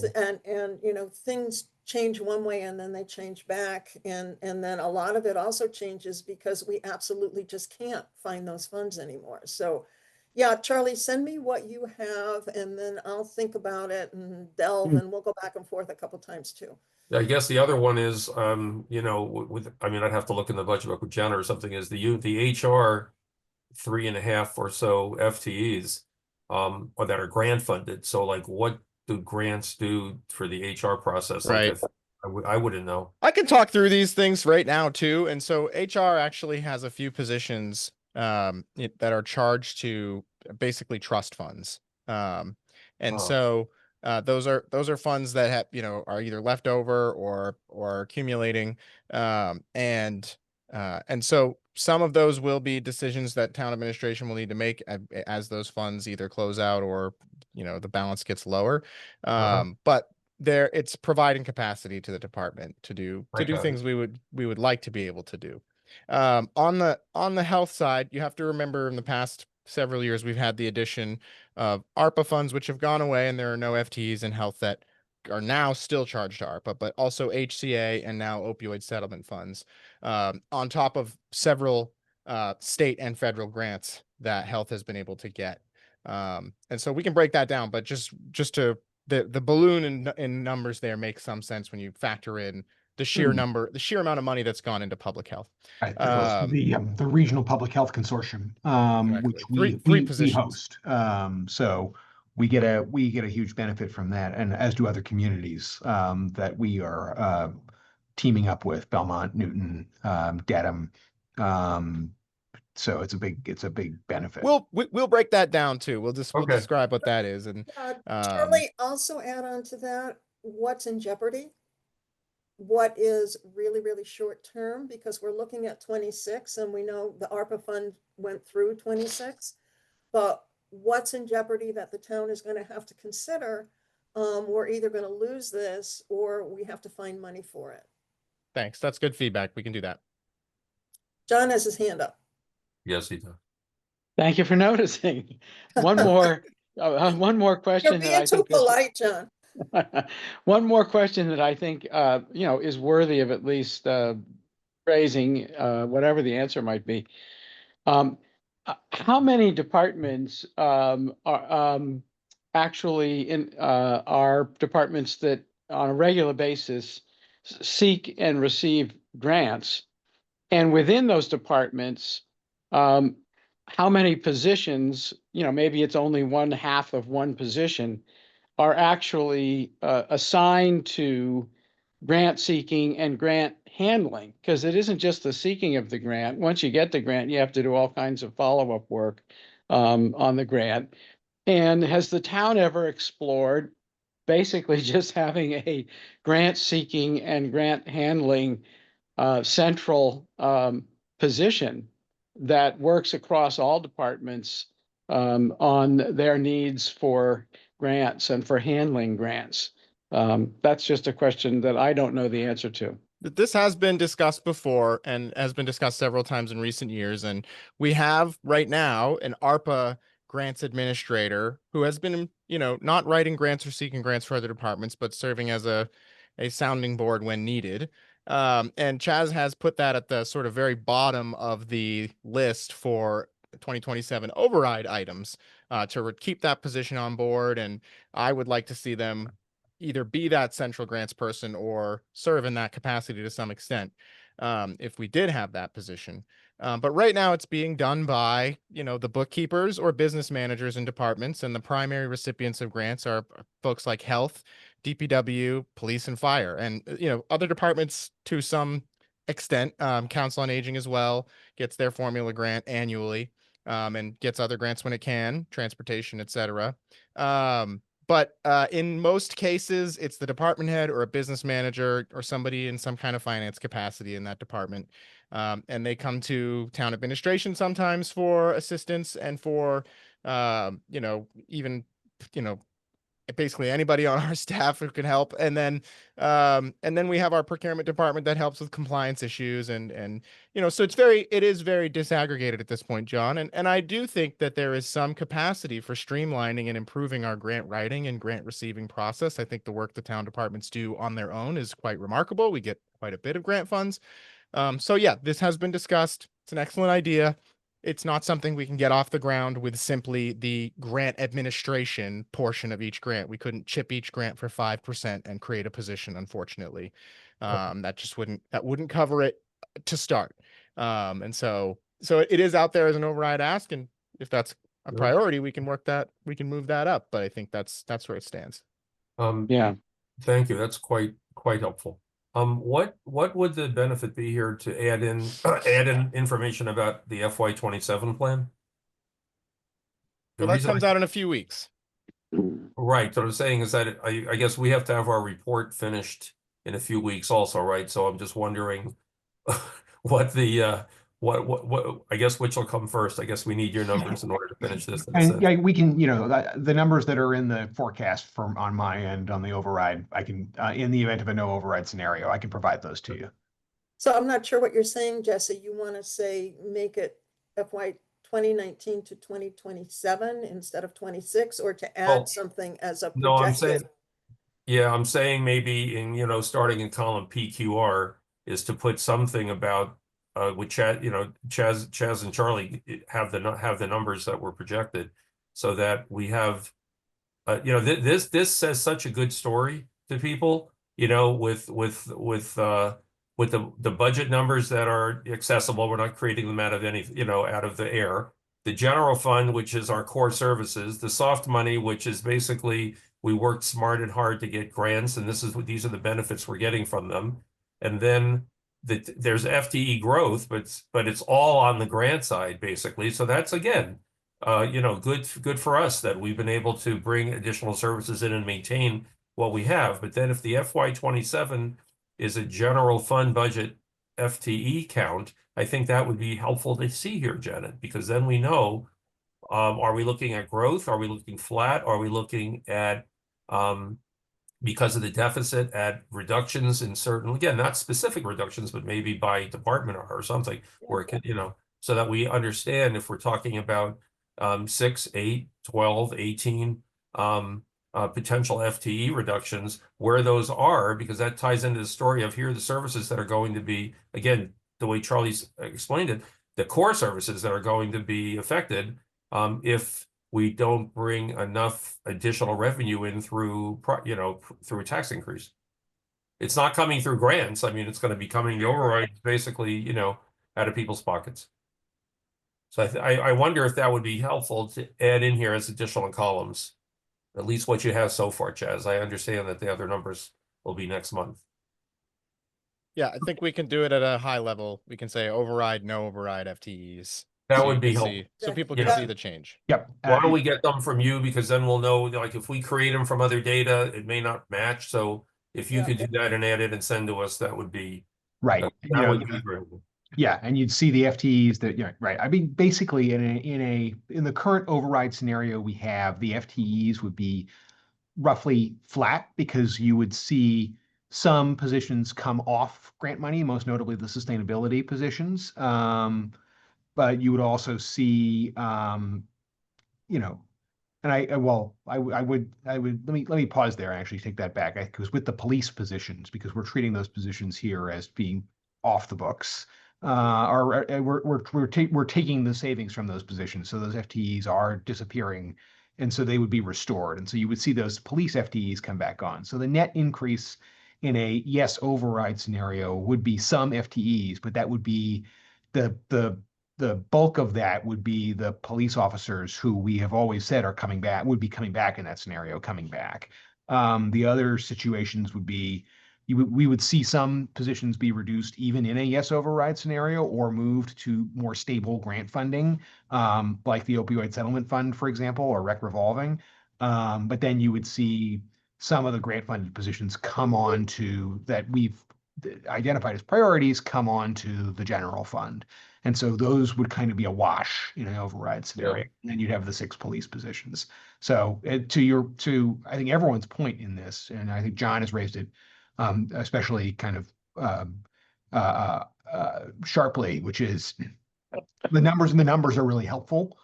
things change one way and then they change back, and then a lot of it also changes because we absolutely just can't find those funds anymore. So yeah, Charlie, send me what you have and then I'll think about it and delve, and we'll go back and forth a couple times too. I guess the other one is, I mean, I'd have to look in the budget book with Jenna or something, is the HR 3.5 or so FTEs, or that are grant funded. So like, what do grants do for the HR process? Right. Like I wouldn't know. I can talk through these things right now too. And so HR actually has a few positions that are charged to basically trust funds. And so those are funds that have, are either left over or accumulating. And so some of those will be decisions that town administration will need to make as those funds either close out or, the balance gets lower. But it's providing capacity to the department to do things we would like to be able to do. On the health side, you have to remember in the past several years we've had the addition of ARPA funds, which have gone away, and there are no FTEs in health that are now still charged to ARPA, but also HCA and now opioid settlement funds, on top of several state and federal grants that health has been able to get. And so we can break that down, but just to the balloon in numbers there makes some sense when you factor in the sheer amount of money that's gone into public health. Right, that goes to the Regional Public Health Consortium, Exactly. which we host. So we get a huge benefit from that, and as do other communities that we are teaming up with: Belmont, Newton, Dedham. So it's a big benefit. We'll break that down too. We'll describe what that is. And Charlie, also add on to that, what's in jeopardy? What is really, really short term? Because we're looking at 26 and we know the ARPA fund went through 26, but what's in jeopardy that the town is going to have to consider? We're either going to lose this or we have to find money for it. Thanks. That's good feedback. We can do that. John has his hand up. Yes, he does. Thank you for noticing. One more question. You're being too polite, John. One more question that I think is worthy of at least raising, whatever the answer might be. How many departments actually are departments that on a regular basis seek and receive grants. And within those departments, how many positions, maybe it's only 1/2 of one position, are actually assigned to grant seeking and grant handling, because it isn't just the seeking of the grant. Once you get the grant, you have to do all kinds of follow-up work on the grant. And has the town ever explored basically just having a grant seeking and grant handling central position that works across all departments on their needs for grants and for handling grants? That's just a question that I don't know the answer to. This has been discussed before and has been discussed several times in recent years. And we have right now an ARPA grants administrator who has been, not writing grants or seeking grants for other departments, but serving as a sounding board when needed. And Chaz has put that at the sort of very bottom of the list for 2027 override items to keep that position on board. And I would like to see them either be that central grants person or serve in that capacity to some extent, if we did have that position. But right now it's being done by, the bookkeepers or business managers in departments, and the primary recipients of grants are folks like health, DPW, police, and fire, and, other departments to some extent. Council on Aging as well gets their formula grant annually, and gets other grants when it can, transportation, etc. But in most cases, it's the department head or a business manager or somebody in some kind of finance capacity in that department. And they come to town administration sometimes for assistance and for, even, basically anybody on our staff who can help. And then we have our procurement department that helps with compliance issues. And so it is very disaggregated at this point, John. And I do think that there is some capacity for streamlining and improving our grant writing and grant receiving process. I think the work the town departments do on their own is quite remarkable. We get quite a bit of grant funds. So yeah, this has been discussed. It's an excellent idea. It's not something we can get off the ground with simply the grant administration portion of each grant. We couldn't chip each grant for 5% and create a position, unfortunately. That wouldn't cover it to start. And so it is out there as an override ask. And if that's a priority, we can move that up. But I think that's where it stands. Yeah. Thank you. That's quite helpful. What would the benefit be here to add in information about the FY27 plan? Well, that comes out in a few weeks. Right. So what I'm saying is that I guess we have to have our report finished in a few weeks also, right? So I'm just wondering what I guess which will come first. I guess we need your numbers in order to finish this. And yeah, we can, the numbers that are in the forecast on my end on the override, I can, in the event of a no override scenario, I can provide those to you. So I'm not sure what you're saying, Jesse. You want to say make it FY 2019 to 2027 instead of 26, or to add something as a projected? No, I'm saying maybe in, starting in column PQR is to put something about with Chaz and Charlie have the numbers that were projected, so that we have, this says such a good story to people, with the budget numbers that are accessible. We're not creating them out of out of the air. The general fund, which is our core services, the soft money, which is basically we worked smart and hard to get grants, and these are the benefits we're getting from them, and then there's FTE growth, but it's all on the grant side basically. So that's again, good for us that we've been able to bring additional services in and maintain what we have. But then if the FY27 is a general fund budget FTE count, I think that would be helpful to see here, Janet, because then we know, are we looking at growth? Are we looking flat? Are we looking at, because of the deficit, at reductions in certain, again, not specific reductions, but maybe by department or something, where it could, so that we understand if we're talking about 6, 8, 12, 18 potential FTE reductions, where those are, because that ties into the story of here are the services that are going to be, again, the way Charlie's explained it, the core services that are going to be affected if we don't bring enough additional revenue in through, through a tax increase. It's not coming through grants. I mean, it's going to be coming, the override basically, out of people's pockets. So I wonder if that would be helpful to add in here as additional columns, at least what you have so far, Chaz. I understand that the other numbers will be next month. Yeah, I think we can do it at a high level. We can say override, no override FTEs. That So would you be can helpful. see, so people Yeah. can see the change. Yep. Why don't we get them from you? Because then we'll know, like, if we create them from other data, it may not match. So if you Yeah. could do that and add it and send to us, that would be Right. that would be great. Yeah, and you'd see the FTEs that, yeah, right. I mean, basically in the current override scenario we have, the FTEs would be roughly flat because you would see some positions come off grant money, most notably the sustainability positions. But you would also see, you know, and I would let me pause there and actually take that back. Because with the police positions, because we're treating those positions here as being off the books, or we're taking the savings from those positions, so those FTEs are disappearing, and so they would be restored, and so you would see those police FTEs come back on. So the net increase in a yes override scenario would be some FTEs, but that would be the bulk of that would be the police officers who we have always said are coming back, would be coming back in that scenario, coming back. The other situations would be, we would see some positions be reduced even in a yes override scenario or moved to more stable grant funding, like the opioid settlement fund, for example, or rec revolving. But then you would see some of the grant funded positions come on to that we've identified as priorities come on to the general fund. And so those would kind of be a wash in an override scenario. And then you'd have the 6 police positions. So to I think everyone's point in this, and I think John has raised it, especially kind of sharply, which is the numbers are really helpful.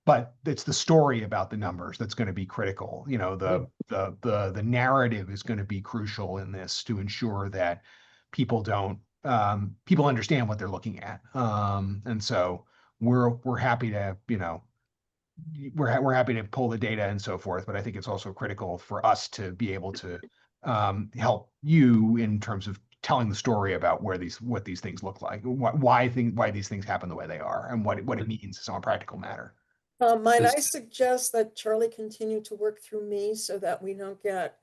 But it's the story about the numbers that's going to be critical. The narrative is going to be crucial in this to ensure that people don't people understand what they're looking at. And so we're happy to, we're happy to pull the data and so forth, but I think it's also critical for us to be able to help you in terms of telling the story about what these things look like, why these things happen the way they are, and what it means on a practical matter. Might I suggest that Charlie continue to work through me so that we don't get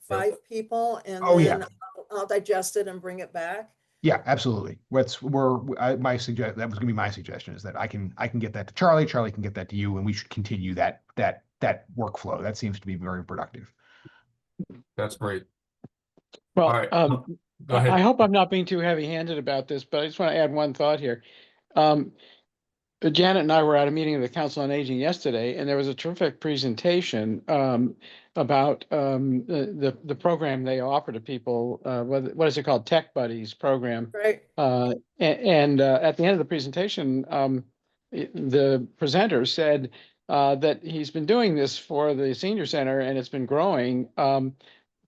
5 people and then I'll digest it and bring it back? Yeah, absolutely. That was going to be my suggestion, is that I can get that to Charlie. Charlie can get that to you, and we should continue that workflow. That seems to be very productive. That's great. Well, All right. Go ahead. I hope I'm not being too heavy-handed about this, but I just want to add one thought here. Janet and I were at a meeting of the Council on Aging yesterday, and there was a terrific presentation about the program they offer to people. What is it called? Tech Buddies program. Right. And at the end of the presentation, the presenter said that he's been doing this for the senior center, and it's been growing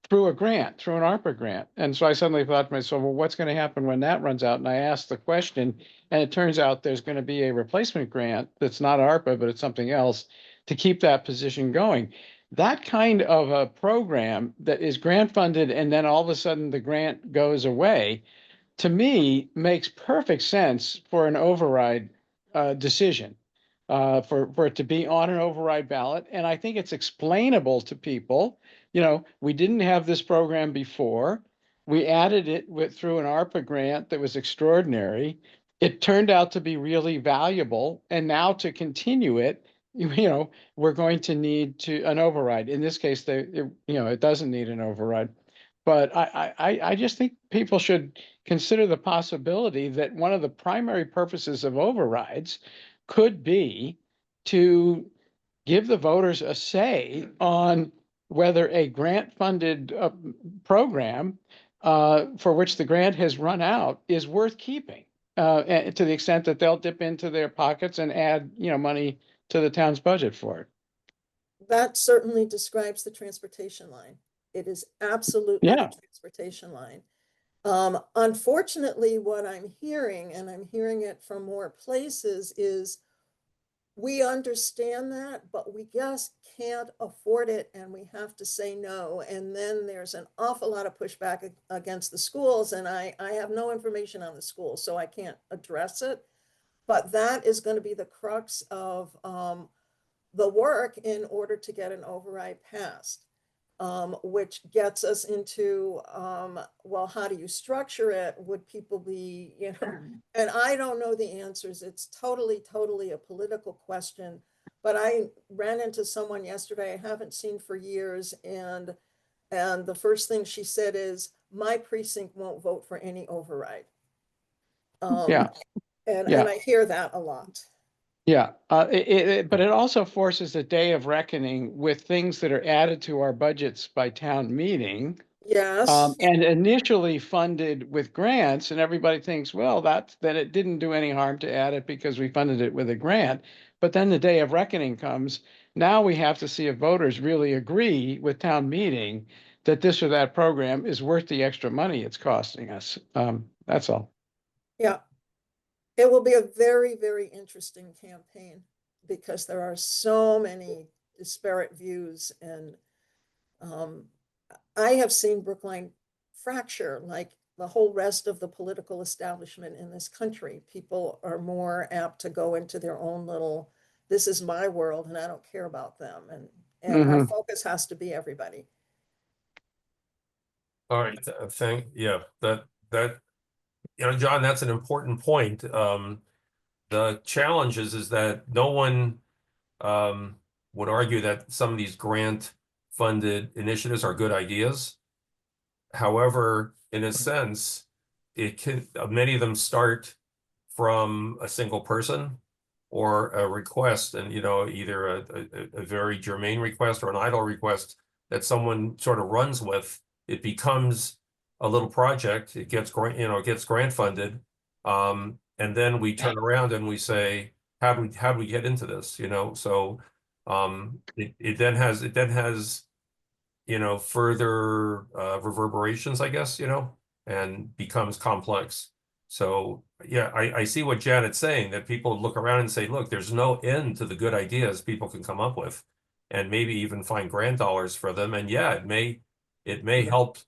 through an ARPA grant. And so I suddenly thought to myself, well, what's going to happen when that runs out? And I asked the question, and it turns out there's going to be a replacement grant that's not ARPA, but it's something else to keep that position going. That kind of a program that is grant funded and then all of a sudden the grant goes away, to me, makes perfect sense for an override decision. For it to be on an override ballot. And I think it's explainable to people. We didn't have this program before. We added it through an ARPA grant that was extraordinary. It turned out to be really valuable. And now to continue it, we're going to need an override. In this case, it doesn't need an override. But I just think people should consider the possibility that one of the primary purposes of overrides could be to give the voters a say on whether a grant-funded program for which the grant has run out is worth keeping, to the extent that they'll dip into their pockets and add, money to the town's budget for it. That certainly describes the transportation line. It is absolutely the transportation line. Unfortunately, what I'm hearing, and I'm hearing it from more places, is we understand that, but we just can't afford it and we have to say no. And then there's an awful lot of pushback against the schools, and I have no information on the schools, so I can't address it. But that is going to be the crux of the work in order to get an override passed, which gets us into, well, how do you structure it? Would people be, and I don't know the answers. It's totally a political question. But I ran into someone yesterday I haven't seen for years, and the first thing she said is, my precinct won't vote for any override. Yeah. And Yeah. I hear that a lot. Yeah, but it also forces a day of reckoning with things that are added to our budgets by town meeting. Yes. And initially funded with grants, and everybody thinks, well, then it didn't do any harm to add it because we funded it with a grant. But then the day of reckoning comes. Now we have to see if voters really agree with town meeting that this or that program is worth the extra money it's costing us. That's all. Yeah. It will be a very interesting campaign because there are so many disparate views, and I have seen Brookline fracture like the whole rest of the political establishment in this country. People are more apt to go into their own little, this is my world and I don't care about them. And our focus has to be everybody. All right, that John, that's an important point. The challenge is that no one would argue that some of these grant funded initiatives are good ideas. However, in a sense, many of them start from a single person or a request, and either a very germane request or an idle request that someone sort of runs with. It becomes a little project. It gets grant funded, and then we turn around and we say, how do we get into this? So it then has further reverberations, I guess, and becomes complex. So yeah, I see what Janet's saying, that people look around and say, look, there's no end to the good ideas people can come up with, and maybe even find grant dollars for them. And yeah, it may help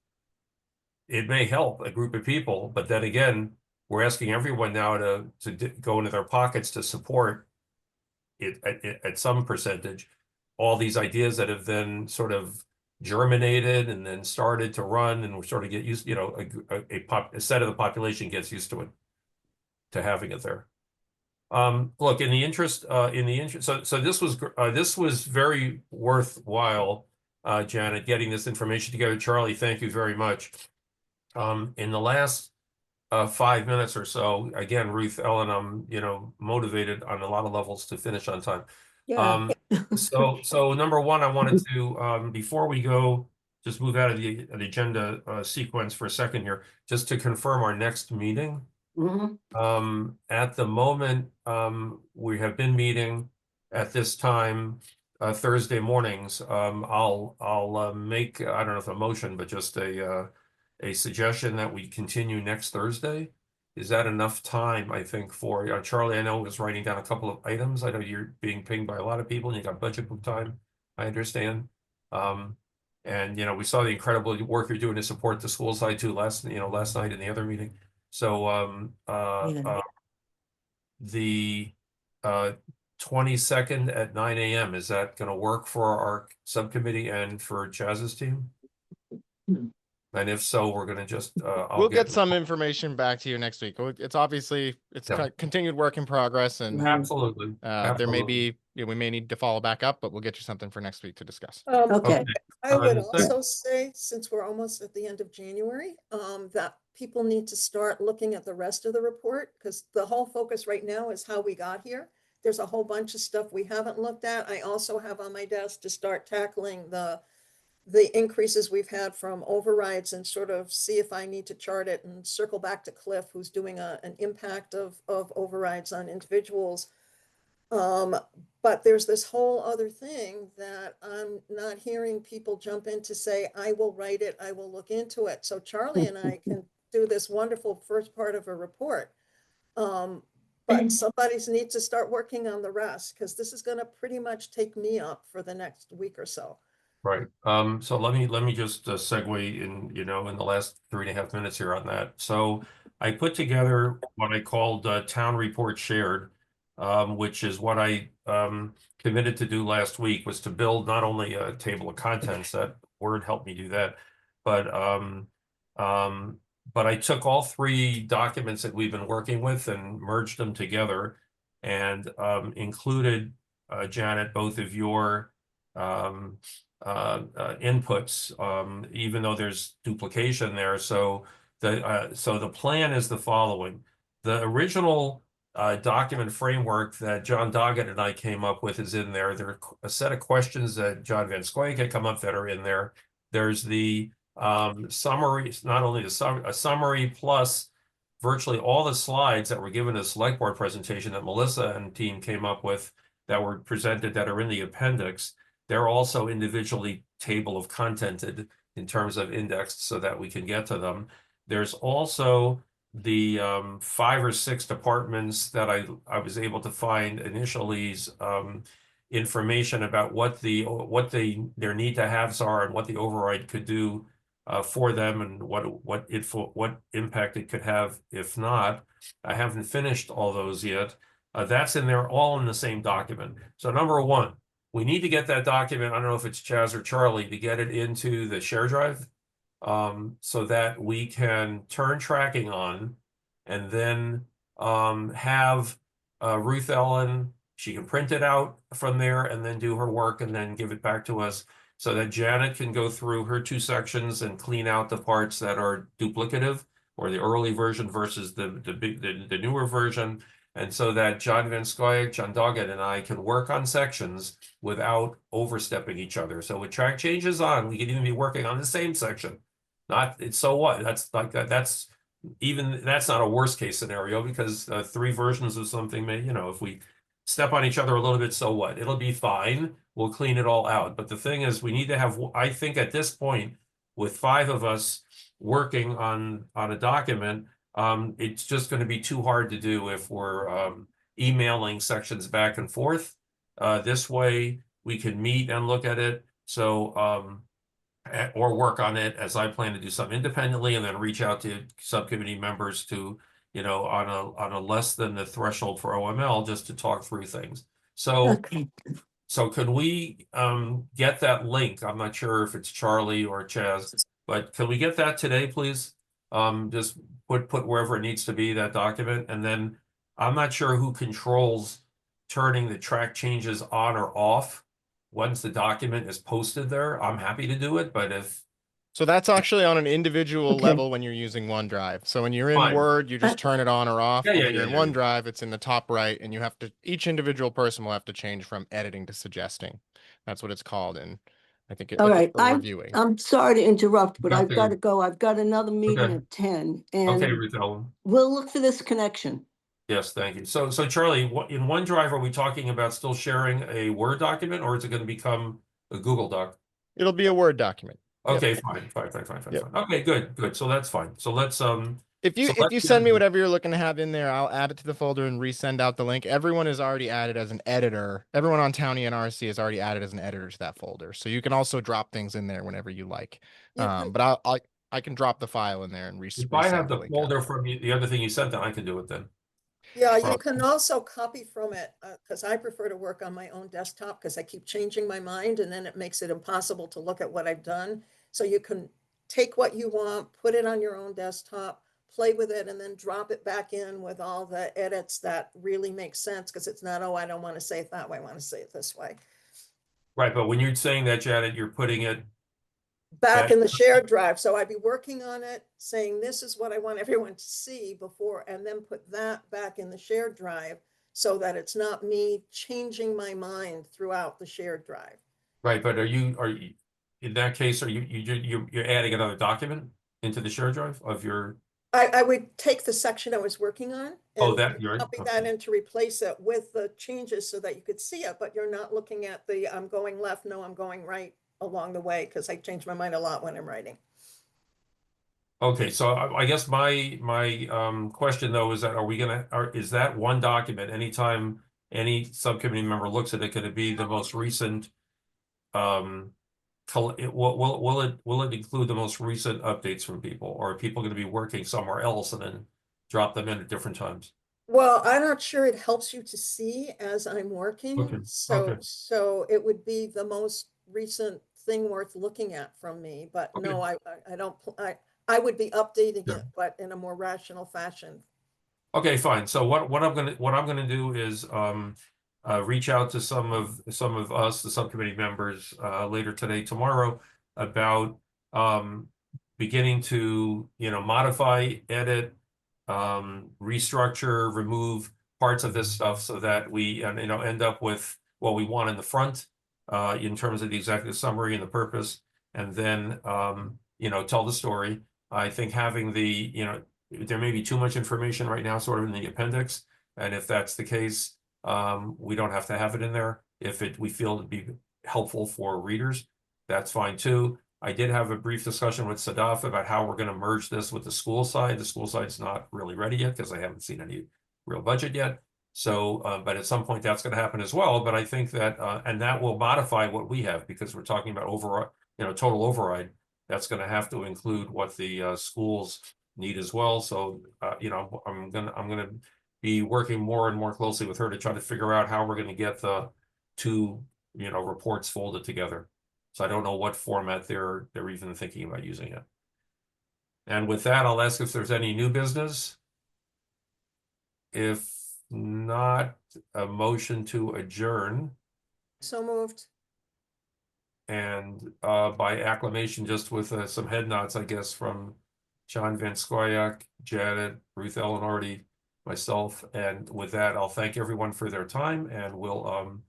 a group of people, but then again, we're asking everyone now to go into their pockets to support it at some percentage, all these ideas that have then sort of germinated and then started to run, and we sort of get used, a set of the population gets used to it, to having it there. Look, in the interest, so this was very worthwhile, Janet, getting this information together. Charlie, thank you very much. In the last 5 minutes or so, again, Ruth, Ellen, I'm motivated on a lot of levels to finish on time. Yeah. So number one, I wanted to, before we go, just move out of the agenda sequence for a second here, just to confirm our next meeting. At the moment, we have been meeting at this time Thursday mornings. I'll make, I don't know if a motion, but just a suggestion that we continue next Thursday. Is that enough time, I think, for Charlie? I know was writing down a couple of items. I know you're being pinged by a lot of people and you got budget book time, I understand. And we saw the incredible work you're doing to support the school side too last night in the other meeting. So the 22nd at 9 a.m., is that going to work for our subcommittee and for Chaz's team? And if so, we're going to just we'll get some information back to you next week. It's obviously continued work in progress, and absolutely. There may be we may need to follow back up, but we'll get you something for next week to discuss. Okay. I would also say, since we're almost at the end of January, that people need to start looking at the rest of the report, because the whole focus right now is how we got here. There's a whole bunch of stuff we haven't looked at. I also have on my desk to start tackling the increases we've had from overrides, and sort of see if I need to chart it and circle back to Cliff, who's doing an impact of overrides on individuals. But there's this whole other thing that I'm not hearing people jump in to say, I will write it, I will look into it. So Charlie and I can do this wonderful first part of a report. But somebody needs to start working on the rest, because this is gonna pretty much take me up for the next week or so. Right. So let me just segue in, in the last 3.5 minutes here on that. So I put together what I called Town Report Shared, which is what I committed to do last week, was to build not only a table of contents, that Word helped me do that, but I took all 3 documents that we've been working with and merged them together, and included Janet, both of your inputs, even though there's duplication there. So the plan is the following. The original document framework that John Doggett and I came up with is in there. There are a set of questions that John Van Scoyoc had come up that are in there. There's the summary, not only a summary plus virtually all the slides that were given as select board presentation that Melissa and team came up with that were presented that are in the appendix. They're also individually table of contented in terms of indexed so that we can get to them. There's also the 5 or 6 departments that I was able to find initially information about what their need to haves are and what the override could do for them, and what impact it could have if not. I haven't finished all those yet. That's in there, all in the same document. So number 1, we need to get that document, I don't know if it's Chaz or Charlie, to get it into the share drive, so that we can turn tracking on, and then have Ruth Ellen, she can print it out from there and then do her work and then give it back to us, so that Janet can go through her 2 sections and clean out the parts that are duplicative, or the early version versus the newer version. And so that John Van Scoyoc, John Doggett, and I can work on sections without overstepping each other. So with track changes on, we can even be working on the same section. So what? That's like that. That's not a worst case scenario, because 3 versions of something may, if we step on each other a little bit, so what? It'll be fine. We'll clean it all out. But the thing is, we need to have, I think at this point, with 5 of us working on a document, it's just going to be too hard to do if we're emailing sections back and forth. This way we can meet and look at it. So or work on it, as I plan to do something independently, and then reach out to subcommittee members to, on a less than the threshold for OML, just to talk through things. So Okay. so could we get that link? I'm not sure if it's Charlie or Chaz, but can we get that today, please? Just put wherever it needs to be, that document. And then I'm not sure who controls turning the track changes on or off once the document is posted there. I'm happy to do it, but So that's actually on an individual Okay. level when you're using OneDrive. So when you're in Fine. Word, you just turn it on or off. Yeah, But yeah, when you're yeah, in yeah, yeah. OneDrive, it's in the top right, and you have to, each individual person will have to change from editing to suggesting. That's what it's called. And I think All right. or reviewing. I'm sorry to interrupt, but I've Okay. got to go. I've got another meeting Okay. at 10, Okay, and Ruth Ellen. we'll look for this connection. Yes, thank you. So Charlie, in OneDrive, are we talking about still sharing a Word document, or is it going to become a Google Doc? It'll be a Word document. Yep. Okay, fine. Yep. Okay, good. So that's fine. So let's If you let's send me get- whatever you're looking to have in there, I'll add it to the folder and resend out the link. Everyone is already added as an editor. Everyone on Townie and RC is already added as an editor to that folder. So you can also drop things in there whenever you like. But I can drop the file in there and if I have resend the the link folder out. from the other thing you sent, then I can do it then. Yeah, you Well- can also copy from it, because I prefer to work on my own desktop, because I keep changing my mind, and then it makes it impossible to look at what I've done. So you can take what you want, put it on your own desktop, play with it, and then drop it back in with all the edits that really make sense, because it's not, oh, I don't want to say it that way, I want to say it this way. Right, but when you're saying that, Janet, you're putting it Back in the shared drive. So I'd be working on it, saying this is what I want everyone to see before, and then put that back in the shared drive, so that it's not me changing my mind throughout the shared drive. right. But are you in that case? Are you're adding another document into the shared drive of your? I would take the section I was working on Oh, and that you're copy that in to replace it with the changes so that you could see it, but you're not looking at the I'm going left, no, I'm going right along the way, because I change my mind a lot when I'm writing. Okay, so I guess my question though is that is that one document, anytime any subcommittee member looks at it, gonna be the most recent? Will it include the most recent updates from people, or are people gonna be working somewhere else and then drop them in at different times? Well, I'm not sure it helps you to see as I'm working. Okay, So, so it would be the most recent thing worth looking at from me, but Okay. no, I don't, I would be updating Yeah. it, but in a more rational fashion. Okay, fine. So what I'm gonna do is reach out to some of us, the subcommittee members, later today, tomorrow, about beginning to, modify, edit, restructure, remove parts of this stuff so that we end up with what we want in the front, in terms of the executive summary and the purpose, and then tell the story. I think having there may be too much information right now, sort of in the appendix, and if that's the case, we don't have to have it in there. If we feel it'd be helpful for readers, that's fine too. I did have a brief discussion with Sadaf about how we're going to merge this with the school side. The school side's not really ready yet because I haven't seen any real budget yet. So, but at some point that's going to happen as well. But I think that, and that will modify what we have, because we're talking about total override. That's going to have to include what the schools need as well. So, I'm gonna be working more and more closely with her to try to figure out how we're going to get the two, reports folded together. So I don't know what format they're even thinking about using it. And with that, I'll ask if there's any new business. If not, a motion to adjourn, So moved. and by acclamation, just with some head nods, I guess, from John Van Scoyac, Janet, Ruth Ellen Hardy, myself. And with that, I'll thank everyone for their time, and we'll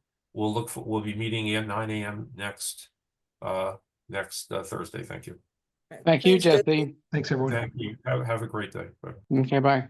be meeting at 9 a.m. next Thursday. Thank you. Thank you, Thanks, Jesse. Jesse. Thanks, everyone. Thank you. Have a great day. Bye. Okay, bye.